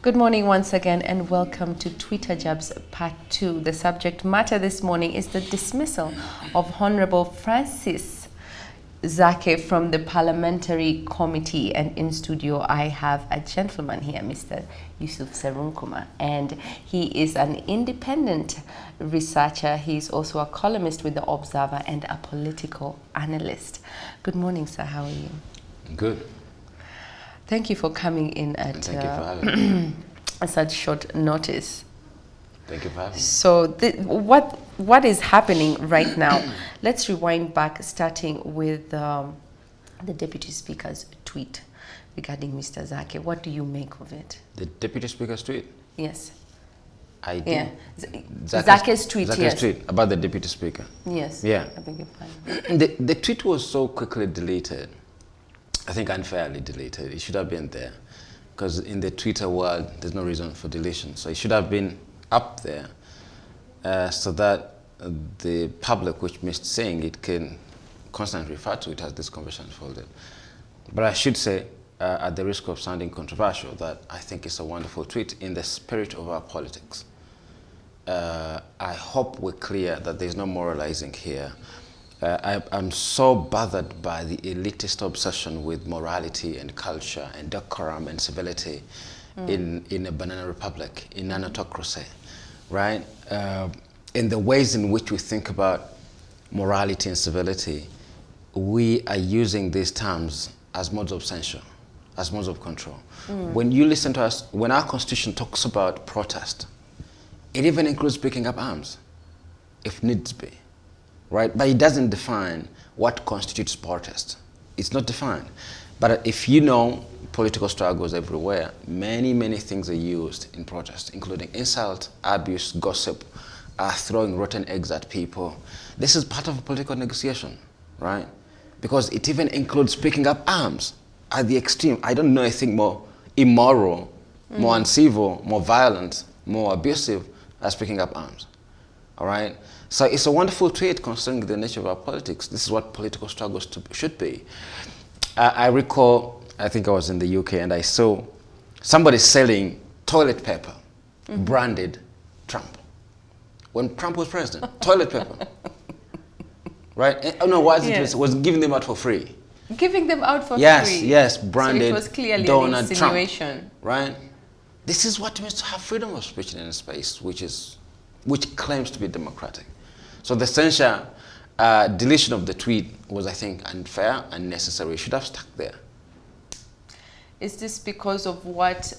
Good morning once again and welcome to Twitter Jabs Part 2. The subject matter this morning is the dismissal of Honorable Francis Zaake from the Parliamentary Committee, and in studio I have a gentleman here, Mr. Yusuf Serunkuma, and he is an independent researcher. He is also a columnist with The Observer and a political analyst. Good morning, sir. How are you? Good. Thank you for coming in at Thank you for having me. such short notice. Thank you for having me. So what is happening right now? Let's rewind back, starting with the Deputy Speaker's tweet regarding Mr. Zaake. What do you make of it? The Deputy Speaker's tweet? Yes. I did. Yeah. Zake's tweet, Zake's yes. tweet about the Deputy Speaker. Yes. Yeah. I beg your pardon. The tweet was so quickly deleted. I think unfairly deleted. It should have been there, because in the Twitter world, there's no reason for deletion. So it should have been up there so that the public, which missed seeing it, can constantly refer to it as this conversation unfolded. But I should say, at the risk of sounding controversial, that I think it's a wonderful tweet in the spirit of our politics. I hope we're clear that there's no moralizing here. I'm so bothered by the elitist obsession with morality and culture and decorum and civility in a banana republic, in an autocracy, right? In the ways in which we think about morality and civility, we are using these terms as modes of censure, as modes of control. When you listen to us, when our constitution talks about protest, it even includes picking up arms, if needs be. Right? But it doesn't define what constitutes protest. It's not defined. But if you know political struggles everywhere, many things are used in protest, including insult, abuse, gossip, throwing rotten eggs at people. This is part of a political negotiation, right? Because it even includes picking up arms at the extreme. I don't know anything more immoral, more uncivil, more violent, more abusive as picking up arms. All right? So it's a wonderful tweet concerning the nature of our politics. This is what political struggles should be. I recall, I think I was in the UK, and I saw somebody selling toilet paper branded Trump. When Trump was president, toilet paper. Right? Oh no, was giving them out for free. Giving them out for free? Yes, branded. So it was clearly Donald an insinuation. Trump, right? This is what it means to have freedom of speech in a space which claims to be democratic. So the censure, deletion of the tweet was, I think, unfair, unnecessary. It should have stuck there. Is this because of what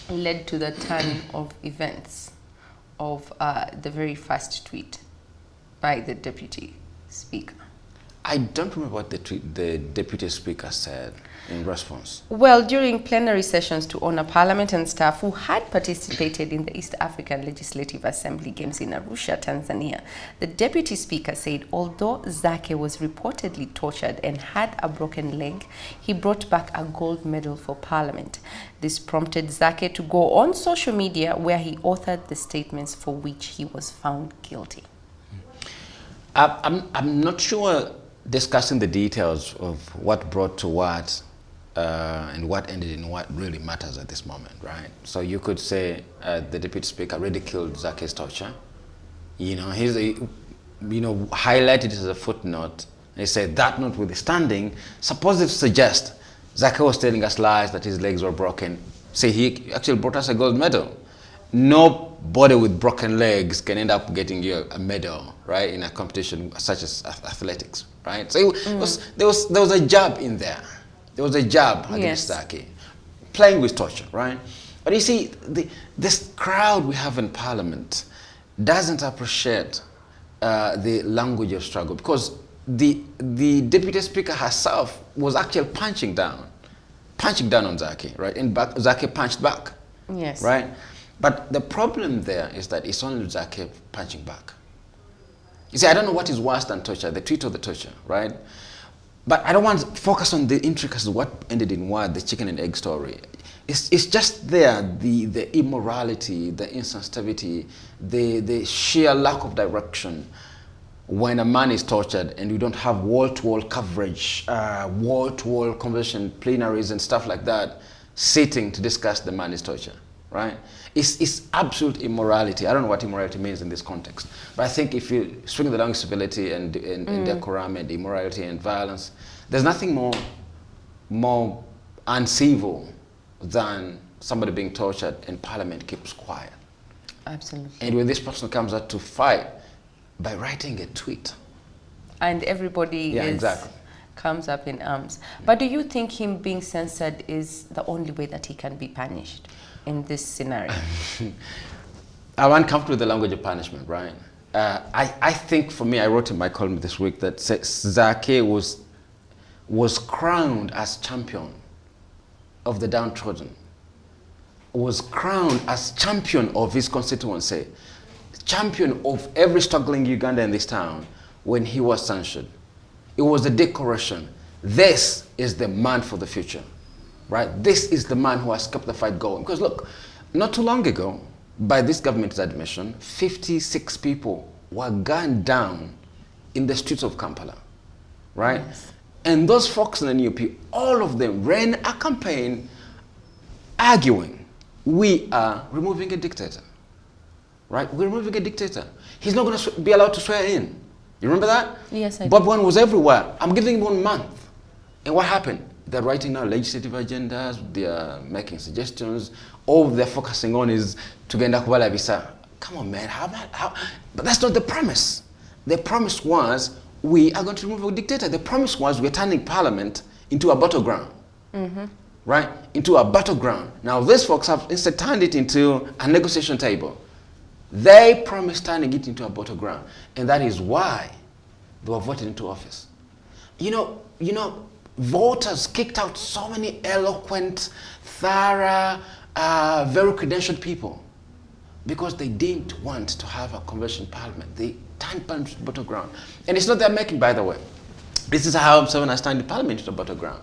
led to the turn of events of the very first tweet by the Deputy Speaker? I don't remember what the Deputy Speaker said in response. Well, during plenary sessions to honor Parliament and staff who had participated in the East African Legislative Assembly Games in Arusha, Tanzania, the Deputy Speaker said although Zaake was reportedly tortured and had a broken leg, he brought back a gold medal for Parliament. This prompted Zaake to go on social media where he authored the statements for which he was found guilty. I'm not sure discussing the details of what brought to what and what ended in what really matters at this moment, right? So you could say the Deputy Speaker ridiculed Zaake's torture. You know, highlighted it as a footnote. And he said that notwithstanding, suppose it suggests Zaake was telling us lies that his legs were broken. Say he actually brought us a gold medal. Nobody with broken legs can end up getting you a medal, right, in a competition such as athletics, right? So there was a jab in there. There was a jab against Zaake, playing with torture, right? But you see, this crowd we have in Parliament doesn't appreciate the language of struggle, because the Deputy Speaker herself was actually punching down on Zaake, right? And Zaake punched back, yes, right? But the problem there is that it's only Zaake punching back. You see, I don't know what is worse than torture, the tweet or the torture, right? But I don't want to focus on the intricacies of what ended in what, the chicken and egg story. It's just there, the immorality, the insensitivity, the sheer lack of direction when a man is tortured and you don't have wall-to-wall coverage, wall-to-wall conversation plenaries and stuff like that, sitting to discuss the man is tortured. right? It's absolute immorality. I don't know what immorality means in this context, but I think if you swing along civility and decorum and immorality and violence, there's nothing more uncivil than somebody being tortured and Parliament keeps quiet. Absolutely. And when this person comes out to fight by writing a tweet, and everybody comes up in arms. But do you think him being censored is the only way that he can be punished in this scenario? I'm uncomfortable with the language of punishment, right? I think for me, I wrote in my column this week that Zaake was crowned as champion of the downtrodden, was crowned as champion of his constituency, champion of every struggling Uganda in this town when he was censured. It was a declaration. This is the man for the future, right? This is the man who has kept the fight going. Because look, not too long ago, by this government's admission, 56 people were gunned down in the streets of Kampala, right? Yes. And those folks in the NUP, all of them ran a campaign arguing, we are removing a dictator, right? We're removing a dictator. He's not going to be allowed to swear in. You remember that? Yes, I do. Bob Wine was everywhere. I'm giving him 1 month. And what happened? They're writing now legislative agendas, they're making suggestions. All they're focusing on is Tugenda Kubala Bisa. Come on, man, how? But that's not the premise. The premise was, we are going to remove a dictator. The promise was, we're turning Parliament into a battleground. Right? Into a battleground. Now, these folks have instead turned it into a negotiation table. They promised turning it into a battleground, and that is why they were voted into office. You know, voters kicked out so many eloquent, thorough, very credentialed people because they didn't want to have a convention parliament. They turned Parliament into a battleground. And it's not their making, by the way. This is how Museveni has turned the Parliament into a battleground,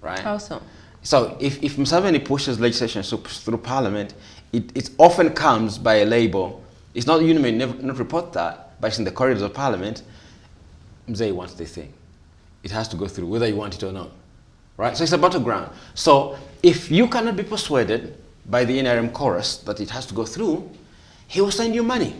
right? How so? So if Museveni pushes legislation through Parliament, it often comes by a label. It's not, you may not report that, but it's in the corridors of Parliament. Mzee wants this thing. It has to go through, whether you want it or not. Right? So it's a battleground. So if you cannot be persuaded by the NRM chorus that it has to go through, he will send you money.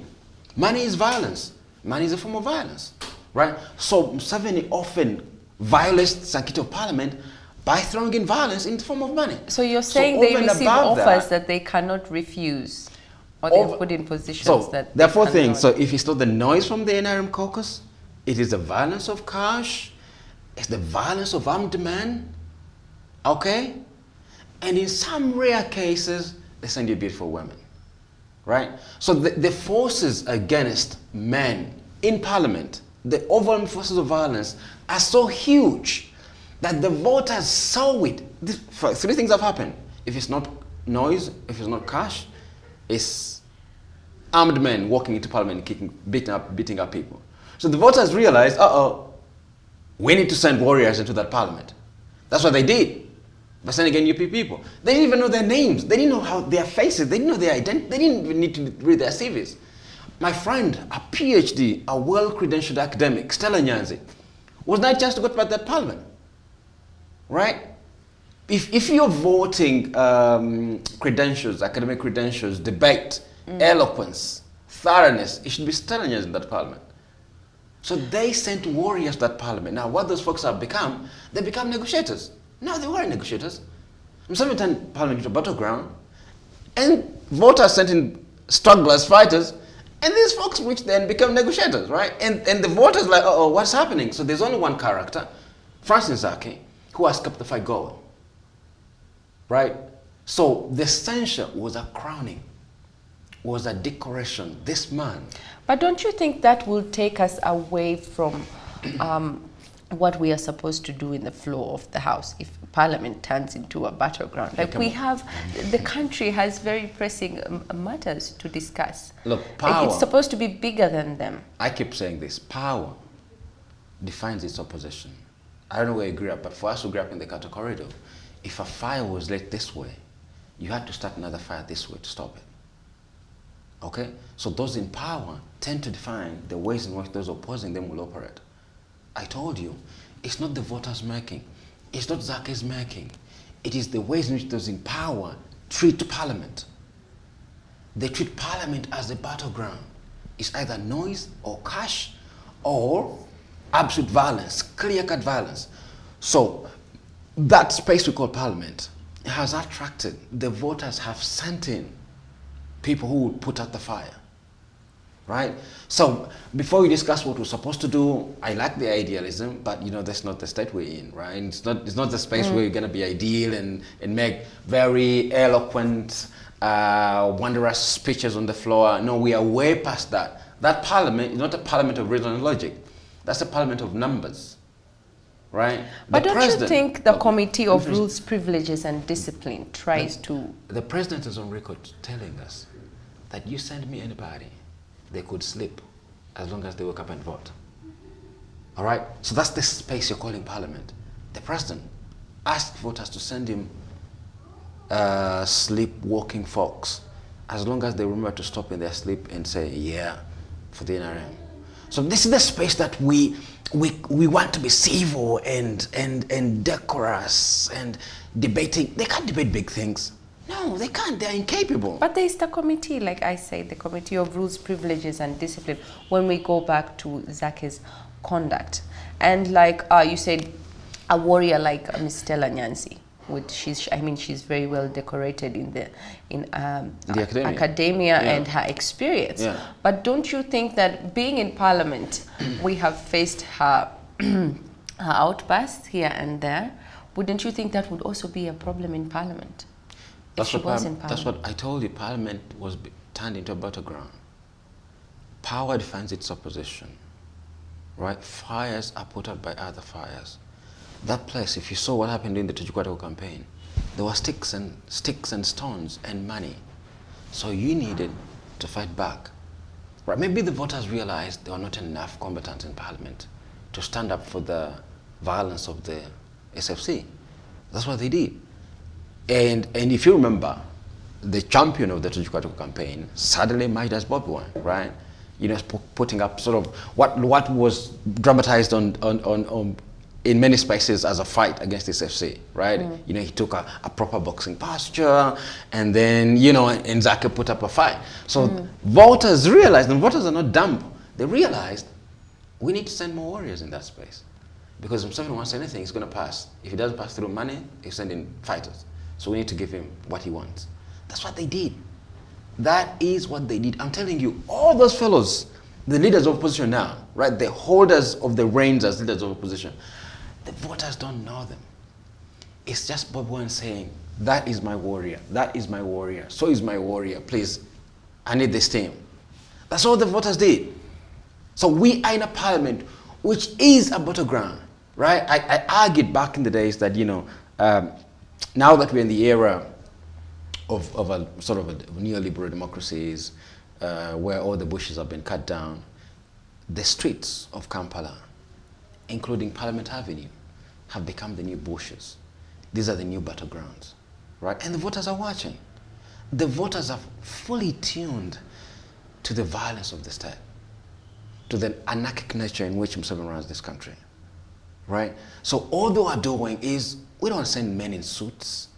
Money is violence. Money is a form of violence. Right? So Museveni often violates the sanctity of Parliament by throwing in violence in the form of money. So you're saying they receive offers that they cannot refuse, or they're put in positions that there are 4 things. So if it's not the noise from the NRM caucus, it is the violence of cash, it's the violence of armed men, okay? And in some rare cases, they send you beautiful women, right? So the forces against men in Parliament, the overwhelming forces of violence are so huge that the voters saw it. 3 things have happened. If it's not noise, if it's not cash, it's armed men walking into Parliament, beating up people. So the voters realized, we need to send warriors into that Parliament. That's what they did by sending NUP people. They didn't even know their names. They didn't know how their faces. They didn't know their identity. They didn't even need to read their CVs. My friend, a PhD, a well-credentialed academic, Stella Nyanzi, was not a chance to go to that Parliament. Right? If you're voting credentials, academic credentials, debate, eloquence, thoroughness, it should be Stella Nyanzi in that Parliament. So they sent warriors to that Parliament. Now, what those folks have become, they become negotiators. No, they weren't negotiators. Museveni turned Parliament into a battleground, and voters sent in strugglers, fighters, and these folks which then become negotiators, right? And the voters like, what's happening? So there's only one character, Francis Zaake, who has kept the fight going, right? So the censure was a crowning, was a decoration. This man. But don't you think that will take us away from what we are supposed to do in the floor of the House if Parliament turns into a battleground? Like the country has very pressing matters to discuss. Look, power. It's supposed to be bigger than them. I keep saying this, power defines its opposition. I don't know where you grew up, but for us who grew up in the Kato corridor, if a fire was lit this way, you had to start another fire this way to stop it. Okay? So those in power tend to define the ways in which those opposing them will operate. I told you, it's not the voters making, it's not Zaake's making, it is the ways in which those in power treat Parliament. they treat parliament as a battleground. It's either noise or cash or absolute violence, clear-cut violence. So that space we call parliament has attracted, the voters have sent in people who would put out the fire, right? So before we discuss what we're supposed to do, I like the idealism, but you know, that's not the state we're in, right? It's not the space where you're gonna be ideal and make very eloquent, wondrous speeches on the floor. No, we are way past that. That parliament is not a parliament of reason and logic. That's a parliament of numbers, right? But don't you think the Committee of Rules, Privileges and Discipline tries to... The president is on record telling us that you send me anybody, they could sleep as long as they wake up and vote. All right? So that's the space you're calling parliament. The president asked voters to send him sleepwalking folks as long as they remember to stop in their sleep and say, yeah, for the NRM. So this is the space that we want to be civil and decorous and debating. They can't debate big things. No, they can't. They're incapable. But there is the committee, like I say, the Committee of Rules, Privileges and Discipline, when we go back to Zaake's conduct. And like you said, a warrior like Miss Stella Nyansi, she's very well decorated in the academia yeah. and her experience. Yeah. But don't you think that being in Parliament, we have faced her her outbursts here and there? Wouldn't you think that would also be a problem in Parliament? That's what I told you. Parliament was turned into a battleground. Power defends its opposition, right? Fires are put out by other fires. That place, if you saw what happened in the Tujukwatako campaign, there were sticks and stones and money. So you needed to fight back. Right? Maybe the voters realized there were not enough combatants in Parliament to stand up for the violence of the SFC. That's what they did. And if you remember, the champion of the Tujukwatako campaign suddenly emerged as Bobby Wine, right? You know, putting up sort of what was dramatized in many spaces as a fight against the SFC, right? You know, he took a proper boxing posture, and then, you know, and Zaake put up a fight. So voters realized, and voters are not dumb, they realized we need to send more warriors in that space. Because if someone wants anything, it's going to pass. If he doesn't pass through money, he's sending fighters. So we need to give him what he wants. That's what they did. That is what they did. I'm telling you, all those fellows, the leaders of opposition now, right? The holders of the reins as leaders of opposition, the voters don't know them. It's just Bob Wine saying, that is my warrior, that is my warrior, so is my warrior, please, I need this team. That's all the voters did. So we are in a parliament which is a battleground, right? I argued back in the days that, you know, now that we're in the era of a sort of a neoliberal democracies where all the bushes have been cut down, the streets of Kampala, including Parliament Avenue, have become the new bushes. These are the new battlegrounds, right? And the voters are watching. The voters are fully tuned to the violence of the state, to the anarchic nature in which Museveni runs this country, right? So all they are doing is, we don't send men in suits,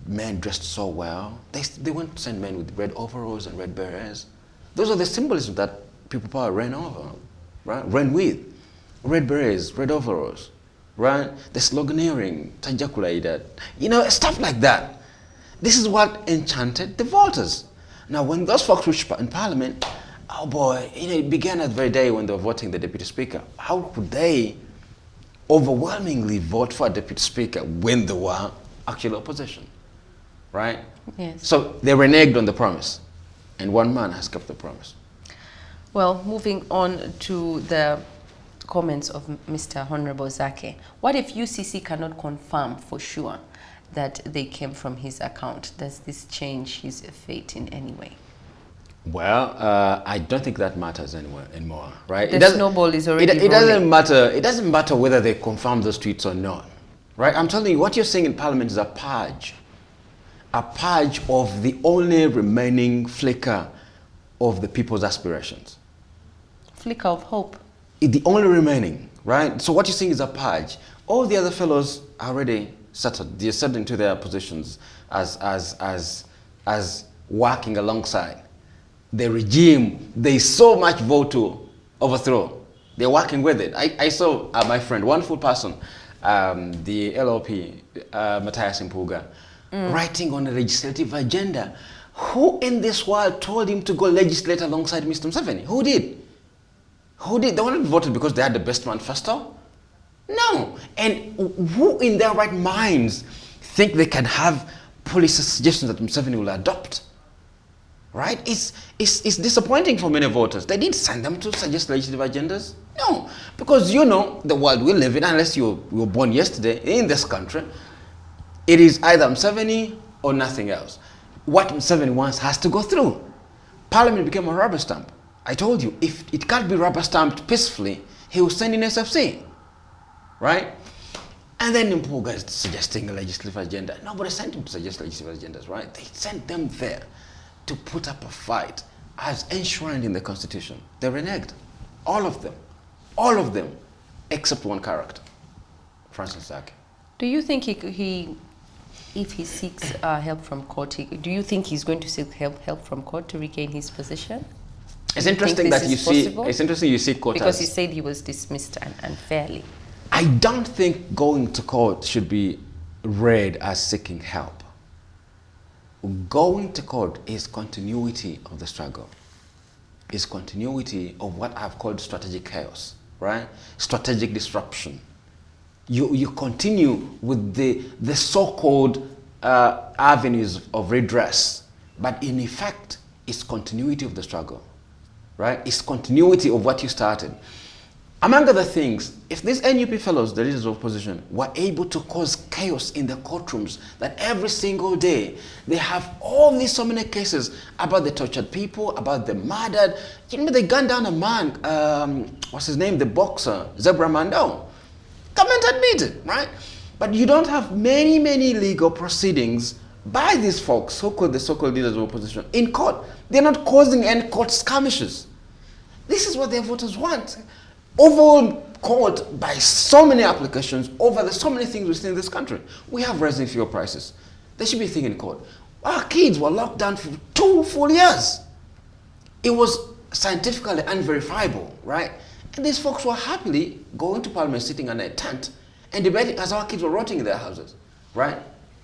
men dressed so well. They won't send men with red overalls and red berets. Those are the symbolism that people power ran over, right? Ran with. Red berets, red overalls, right? The sloganeering, Tajakulaida, you know, stuff like that. This is what enchanted the voters. Now, when those folks reached in Parliament, oh boy, you know, it began at the very day when they were voting the Deputy Speaker. How could they overwhelmingly vote for a Deputy Speaker when they were actual opposition, right? Yes. So they reneged on the promise, and one man has kept the promise. Well, moving on to the comments of Mr. Honorable Zaake. What if UCC cannot confirm for sure that they came from his account? Does this change his fate in any way? Well, I don't think that matters anymore, right? The snowball is already it doesn't matter. It doesn't matter whether they confirm those tweets or not, right? I'm telling you, what you're seeing in Parliament is a purge of the only remaining flicker of the people's aspirations. Flicker of hope. The only remaining, right? So what you're seeing is a purge. All the other fellows are already settled. They're settled into their positions as working alongside the regime there is so much vote to overthrow. They're working with it. I saw my friend, wonderful person, the LOP, Matthias Mpuga, writing on a legislative agenda. Who in this world told him to go legislate alongside Mr. Museveni? Who did? Who did? They weren't voted because they had the best manifesto? No. And who in their right minds think they can have policy suggestions that Museveni will adopt? Right? It's disappointing for many voters. They didn't send them to suggest legislative agendas. No. Because you know the world we live in, unless you were born yesterday in this country, it is either Museveni or nothing else. What Museveni wants has to go through. Parliament became a rubber stamp. I told you, if it can't be rubber stamped peacefully, he will send in SFC. Right? And then Mpuga is suggesting a legislative agenda. Nobody sent him to suggest legislative agendas, right? They sent them there to put up a fight as enshrined in the Constitution. They reneged. All of them, except one character, Francis Zaake. Do you think if he seeks help from court, do you think he's going to seek help from court to regain his position? It's interesting that you see. It's interesting you see court because he said he was dismissed unfairly. I don't think going to court should be read as seeking help. Going to court is continuity of the struggle. Is continuity of what I've called strategic chaos, right? Strategic disruption. You continue with the so-called avenues of redress, but in effect, it's continuity of the struggle, right? It's continuity of what you started. Among other things, if these NUP fellows, the leaders of opposition, were able to cause chaos in the courtrooms, that every single day they have all these so many cases about the tortured people, about the murdered. You know, they gunned down a man, what's his name, the boxer, Zebra Mandao. Government admitted, right? But you don't have many legal proceedings by these folks, the so-called leaders of opposition, in court. They're not causing any court skirmishes. This is what their voters want. Overall court by so many applications over the so many things we see in this country. We have rising fuel prices. There should be a thing in court. Our kids were locked down for 2 full years. It was scientifically unverifiable, right? And these folks were happily going to Parliament, sitting under a tent and debating as our kids were rotting in their houses, right?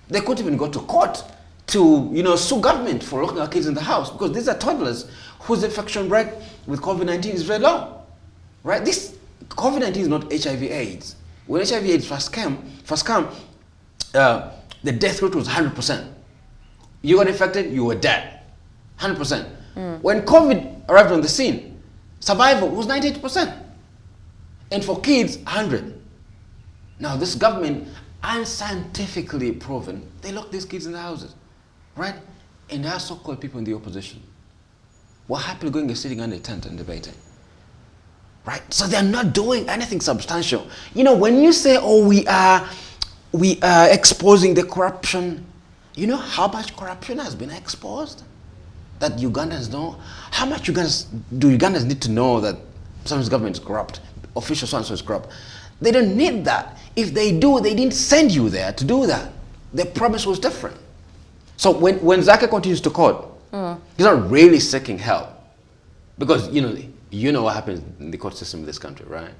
They couldn't even go to court to, sue government for locking our kids in the house because these are toddlers whose infection rate with COVID-19 is very low. Right? This COVID-19 is not HIV/AIDS. When HIV/AIDS first came, the death rate was 100%. You got infected, you were dead. 100%. When COVID arrived on the scene, survival was 98%. And for kids, 100. Now this government, unscientifically proven, they lock these kids in the houses. Right? And there are so-called people in the opposition. We're happily going and sitting under a tent and debating. Right? So they're not doing anything substantial. When you say, oh, we are exposing the corruption, you know how much corruption has been exposed? That Ugandans know? How much do Ugandans need to know that some government is corrupt, official so-and-so is corrupt? They don't need that. If they do, they didn't send you there to do that. The promise was different. So when Zaake continues to court, he's not really seeking help. Because, you know what happens in the court system in this country, right?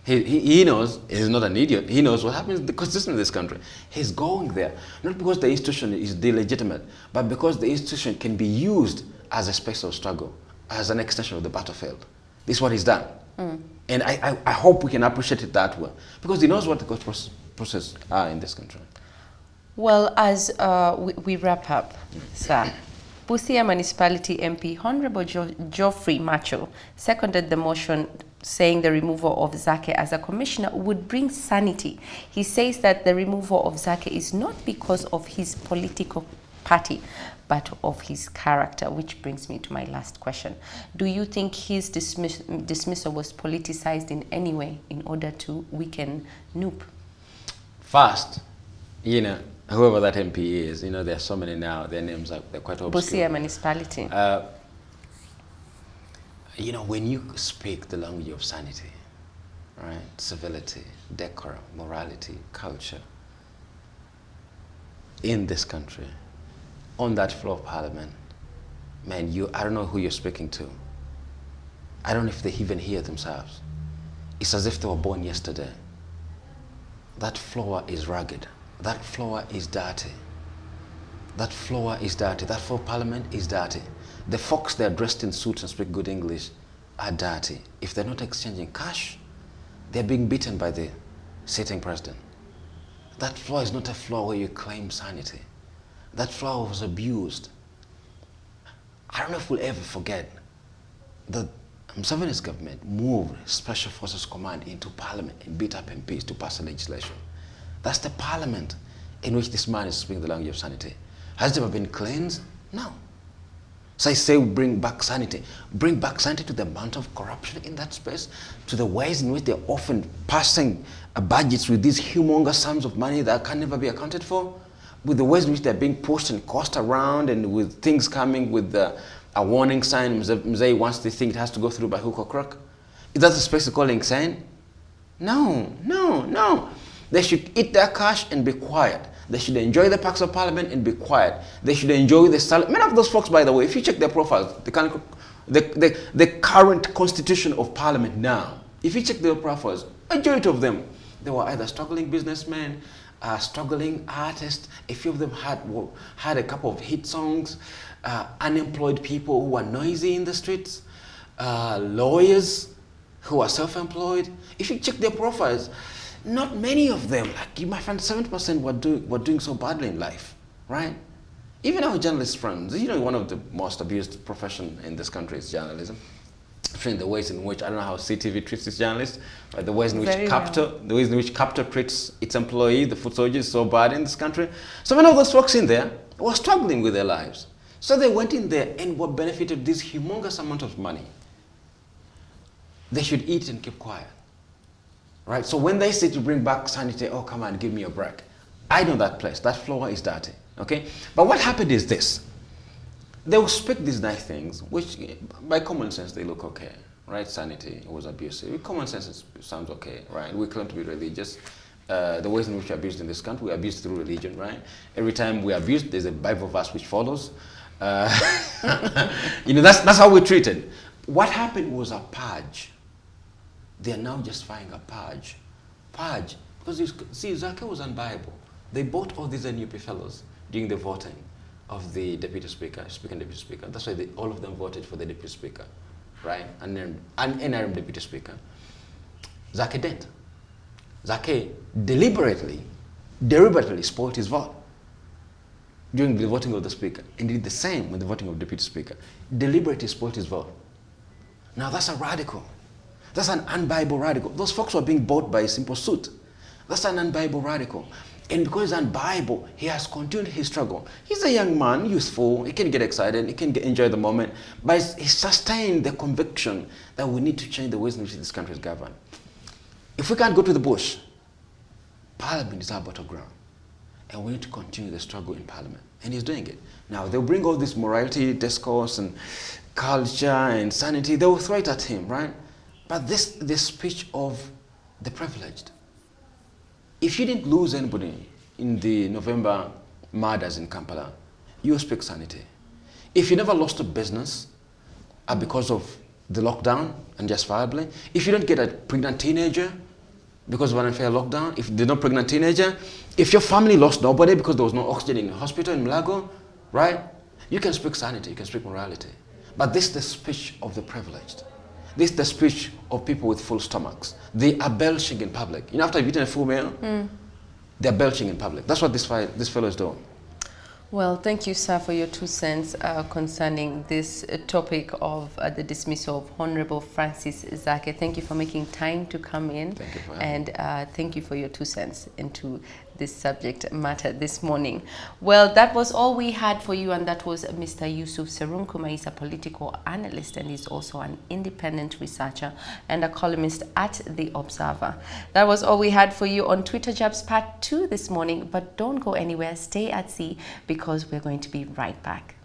He knows, he's not an idiot, he knows what happens in the court system in this country. He's going there, not because the institution is illegitimate, but because the institution can be used as a space of struggle, as an extension of the battlefield. This is what he's done. And I hope we can appreciate it that way, because he knows what the court process are in this country. Well, as we wrap up, sir, Busia Municipality MP Honorable Geoffrey Macho seconded the motion saying the removal of Zaake as a commissioner would bring sanity. He says that the removal of Zaake is not because of his political party, but of his character, which brings me to my last question. Do you think his dismissal was politicized in any way in order to weaken NUP? First, whoever that MP is, there are so many now, their names they're quite obscure. Busia Municipality. When you speak the language of sanity, right, civility, decorum, morality, culture, in this country, on that floor of Parliament, man, I don't know who you're speaking to. I don't know if they even hear themselves. It's as if they were born yesterday. That floor is rugged. That floor is dirty. That floor is dirty. That floor of parliament is dirty. The folks that are dressed in suits and speak good English are dirty. If they're not exchanging cash, they're being beaten by the sitting president. That floor is not a floor where you claim sanity. That floor was abused. I don't know if we'll ever forget that Museveni's government moved Special Forces Command into parliament and beat up MPs to pass a legislation. That's the parliament in which this man is speaking the language of sanity. Has it ever been cleansed? No. So I say bring back sanity. Bring back sanity to the amount of corruption in that space, to the ways in which they're often passing budgets with these humongous sums of money that can never be accounted for, with the ways in which they're being pushed and tossed around, and with things coming with a warning sign. Mzee wants the thing, it has to go through by hook or crook. Is that the space they're calling insane? No, no, no. They should eat their cash and be quiet. They should enjoy the perks of parliament and be quiet. They should enjoy the salary. Many of those folks, by the way, if you check their profiles, the current constitution of parliament now, if you check their profiles, majority of them, they were either struggling businessmen, struggling artists. A few of them had a couple of hit songs, unemployed people who were noisy in the streets, lawyers who are self-employed. If you check their profiles, not many of them, like you might find 70% were doing so badly in life, right? Even our journalist friends, you know, one of the most abused profession in this country is journalism. In the ways in which, I don't know how CTV treats its journalists, but the ways in which Capita treats its employee, the foot soldiers, is so bad in this country. So many of those folks in there were struggling with their lives. So they went in there and were benefited this humongous amount of money. They should eat and keep quiet. Right? So when they say to bring back sanity, oh, come on, give me a break. I know that place. That floor is dirty. Okay? But what happened is this. They will speak these nice things, which by common sense, they look okay. Right? Sanity was abusive. With common sense, it sounds okay. Right? We claim to be religious. The ways in which we are abused in this country, we are abused through religion. Right? Every time we are abused, there's a Bible verse which follows. You know, that's how we're treated. What happened was a purge. They are now justifying a purge. Purge. Because you see, Zaake was unviable. They bought all these NUP fellows during the voting of the deputy speaker, speaker and deputy speaker. That's why all of them voted for the deputy speaker, right? And an interim deputy speaker. Zaake didn't. Zaake deliberately spoiled his vote during the voting of the speaker, and did the same with the voting of the deputy speaker. Deliberately spoiled his vote. Now that's a radical. That's an un-Bible radical. Those folks were being bought by a simple suit. That's an un-Bible radical. And because he's un-Bible, he has continued his struggle. He's a young man, youthful, he can get excited, he can enjoy the moment, but he sustained the conviction that we need to change the ways in which this country is governed. If we can't go to the bush, parliament is our battleground. And we need to continue the struggle in parliament. And he's doing it. Now, they'll bring all this morality, discourse, and culture, and sanity, they will throw it at him, right? But this speech of the privileged. If you didn't lose anybody in the November murders in Kampala, you speak sanity. If you never lost a business because of the lockdown, unjustifiably, if you don't get a pregnant teenager because of an unfair lockdown, if they're not pregnant teenager, if your family lost nobody because there was no oxygen in the hospital in Mulago, right? You can speak sanity, you can speak morality. But this is the speech of the privileged. This is the speech of people with full stomachs. They are belching in public. You know, after you've eaten a full meal, they're belching in public. That's what this fellow is doing. Well, thank you, sir, for your 2 cents concerning this topic of the dismissal of Honorable Francis Zaake. Thank you for making time to come in. Thank you for having me. And thank you for your 2 cents into this subject matter this morning. Well, that was all we had for you, and that was Mr. Yusuf Serunkuma. He's a political analyst and he's also an independent researcher and a columnist at The Observer. That was all we had for you on Twitter Jabs Part 2 this morning, but don't go anywhere. Stay at sea because we're going to be right back.